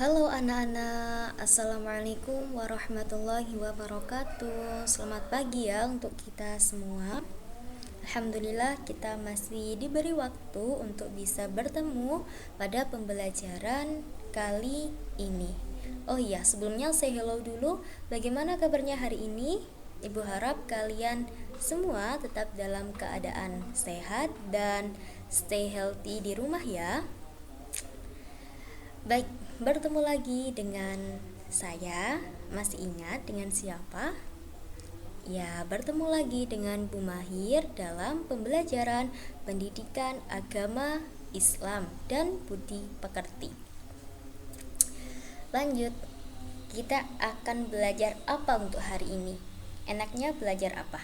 Halo anak-anak, Assalamualaikum warahmatullahi wabarakatuh. Selamat pagi ya untuk kita semua. Alhamdulillah kita masih diberi waktu untuk bisa bertemu pada pembelajaran kali ini. Oh iya, sebelumnya say hello dulu. Bagaimana kabarnya hari ini? Ibu harap kalian semua tetap dalam keadaan sehat dan stay healthy di rumah ya. Baik, bertemu lagi dengan saya. Masih ingat dengan siapa? Ya, bertemu lagi dengan Bu Mahir dalam pembelajaran pendidikan agama Islam dan budi pekerti. Lanjut, kita akan belajar apa untuk hari ini? Enaknya belajar apa?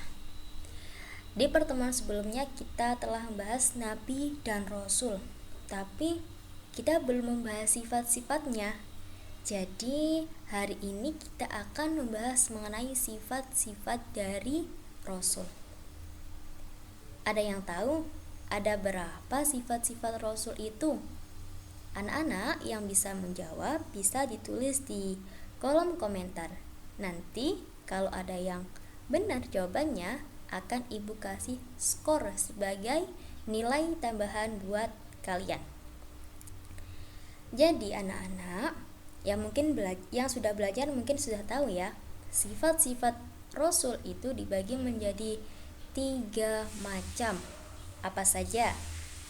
Di pertemuan sebelumnya kita telah membahas Nabi dan Rasul, tapi kita belum membahas sifat-sifatnya. Jadi hari ini kita akan membahas mengenai sifat-sifat dari Rasul. Ada yang tahu ada berapa sifat-sifat Rasul itu? Anak-anak yang bisa menjawab bisa ditulis di kolom komentar. Nanti kalau ada yang benar jawabannya akan ibu kasih skor sebagai nilai tambahan buat kalian. Jadi anak-anak yang sudah belajar mungkin sudah tahu ya, sifat-sifat Rasul itu dibagi menjadi 3 macam. Apa saja?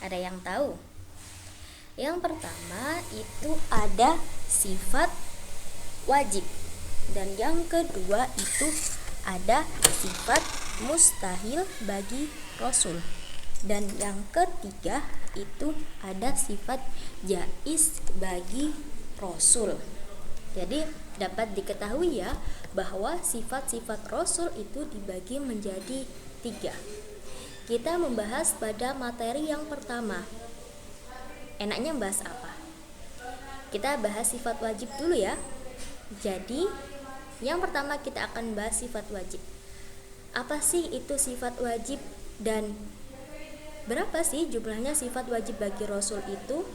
Ada yang tahu? Yang pertama itu ada sifat wajib, dan yang kedua itu ada sifat mustahil bagi Rasul, dan yang ketiga itu ada sifat jaiz bagi Rasul. Jadi dapat diketahui ya bahwa sifat-sifat Rasul itu dibagi menjadi 3. Kita membahas pada materi yang pertama. Enaknya bahas apa? Kita bahas sifat wajib dulu ya. Jadi yang pertama kita akan bahas sifat wajib. Apa sih itu sifat wajib dan berapa sih jumlahnya sifat wajib bagi Rasul itu?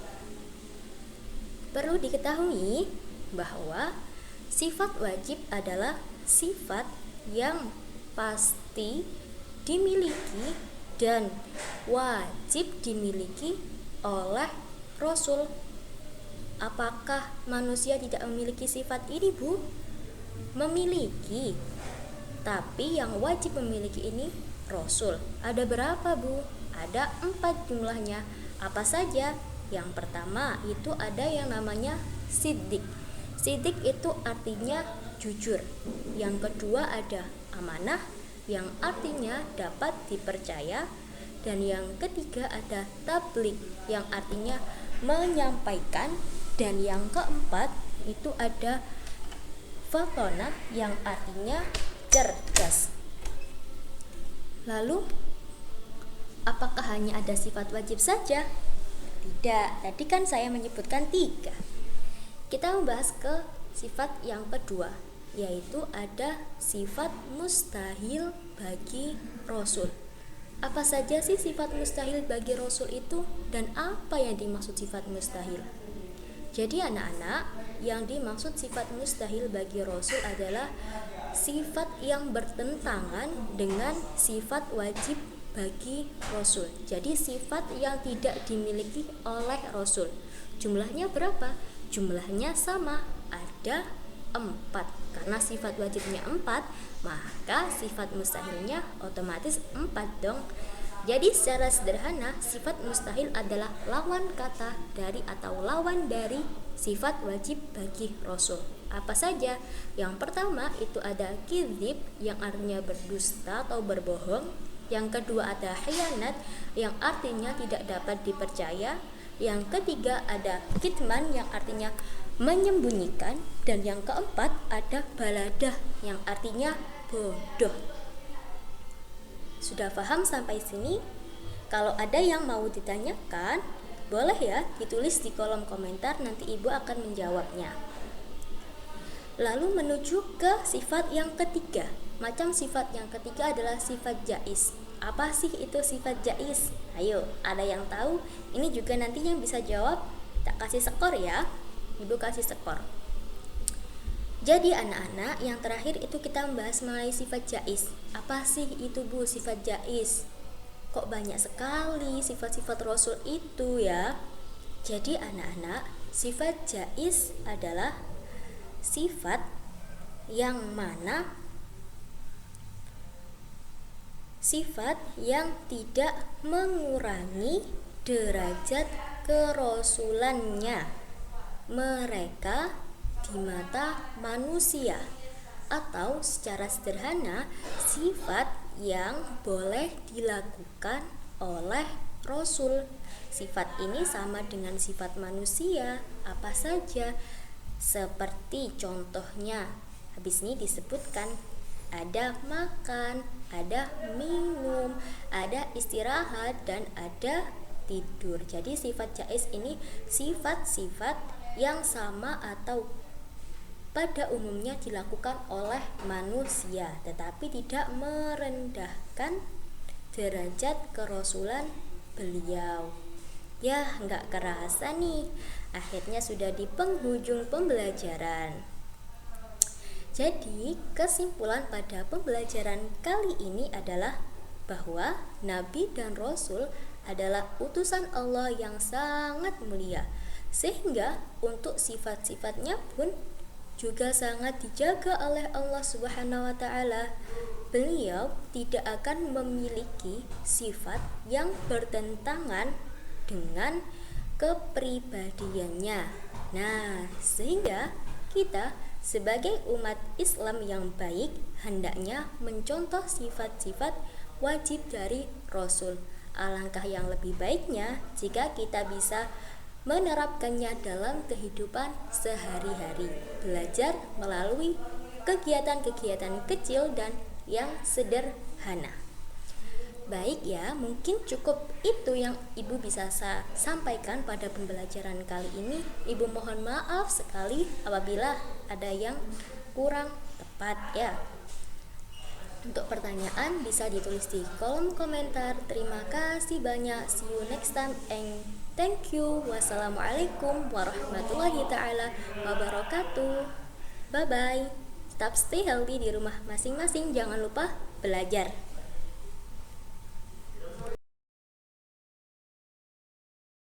Perlu diketahui bahwa sifat wajib adalah sifat yang pasti dimiliki dan wajib dimiliki oleh Rasul. Apakah manusia tidak memiliki sifat ini, Bu? Memiliki. Tapi yang wajib memiliki ini Rasul. Ada berapa, Bu? Ada 4 jumlahnya. Apa saja? Yang pertama itu ada yang namanya siddiq. Siddiq itu artinya jujur. Yang kedua ada amanah, yang artinya dapat dipercaya. Dan yang ketiga ada tabligh, yang artinya menyampaikan. Dan yang keempat itu ada fatonah, yang artinya cerdas. Lalu apakah hanya ada sifat wajib saja? Tidak, tadi kan saya menyebutkan 3. Kita membahas ke sifat yang kedua, yaitu ada sifat mustahil bagi Rasul. Apa saja sih sifat mustahil bagi Rasul itu, dan apa yang dimaksud sifat mustahil? Jadi anak-anak, yang dimaksud sifat mustahil bagi Rasul adalah sifat yang bertentangan dengan sifat wajib bagi Rasul. Jadi sifat yang tidak dimiliki oleh Rasul. Jumlahnya berapa? Jumlahnya sama, ada 4. Karena sifat wajibnya 4, maka sifat mustahilnya otomatis 4 dong. Jadi secara sederhana, sifat mustahil adalah lawan kata dari atau lawan dari sifat wajib bagi Rasul. Apa saja? Yang pertama itu ada kizib, yang artinya berdusta atau berbohong. Yang kedua ada khianat, yang artinya tidak dapat dipercaya. Yang ketiga ada kitman, yang artinya menyembunyikan. Dan yang keempat ada baladah, yang artinya bodoh. Sudah paham sampai sini? Kalau ada yang mau ditanyakan, boleh ya ditulis di kolom komentar, nanti ibu akan menjawabnya. Lalu menuju ke sifat yang ketiga. Macam sifat yang ketiga adalah sifat jaiz. Apa sih itu sifat jaiz? Ayo, ada yang tahu? Ini juga nanti yang bisa jawab tak kasih skor ya. Ibu kasih skor. Jadi anak-anak, yang terakhir itu kita membahas mengenai sifat jaiz. Apa sih itu Bu sifat jaiz? Kok banyak sekali sifat-sifat Rasul itu ya? Jadi anak-anak, sifat jaiz adalah sifat yang mana sifat yang tidak mengurangi derajat kerasulannya mereka di mata manusia, atau secara sederhana sifat yang boleh dilakukan oleh Rasul. Sifat ini sama dengan sifat manusia apa saja, seperti contohnya habis ini disebutkan ada makan, ada minum, ada istirahat, dan ada tidur. Jadi sifat jaiz ini sifat-sifat yang sama atau pada umumnya dilakukan oleh manusia, tetapi tidak merendahkan derajat kerasulan beliau. Ya, nggak kerasa nih, akhirnya sudah di penghujung pembelajaran. Jadi, kesimpulan pada pembelajaran kali ini adalah bahwa Nabi dan Rasul adalah utusan Allah yang sangat mulia, sehingga untuk sifat-sifatnya pun juga sangat dijaga oleh Allah Subhanahu wa taala. Beliau tidak akan memiliki sifat yang bertentangan dengan kepribadiannya. Nah, sehingga kita sebagai umat Islam yang baik hendaknya mencontoh sifat-sifat wajib dari Rasul. Alangkah yang lebih baiknya jika kita bisa menerapkannya dalam kehidupan sehari-hari, belajar melalui kegiatan-kegiatan kecil dan yang sederhana. Baik ya, mungkin cukup itu yang Ibu bisa sampaikan pada pembelajaran kali ini. Ibu mohon maaf sekali apabila ada yang kurang tepat ya. Untuk pertanyaan bisa ditulis di kolom komentar. Terima kasih banyak. See you next time and thank you. Wassalamualaikum warahmatullahi taala wabarakatuh. Bye bye. Tetap stay healthy di rumah masing-masing. Jangan lupa belajar.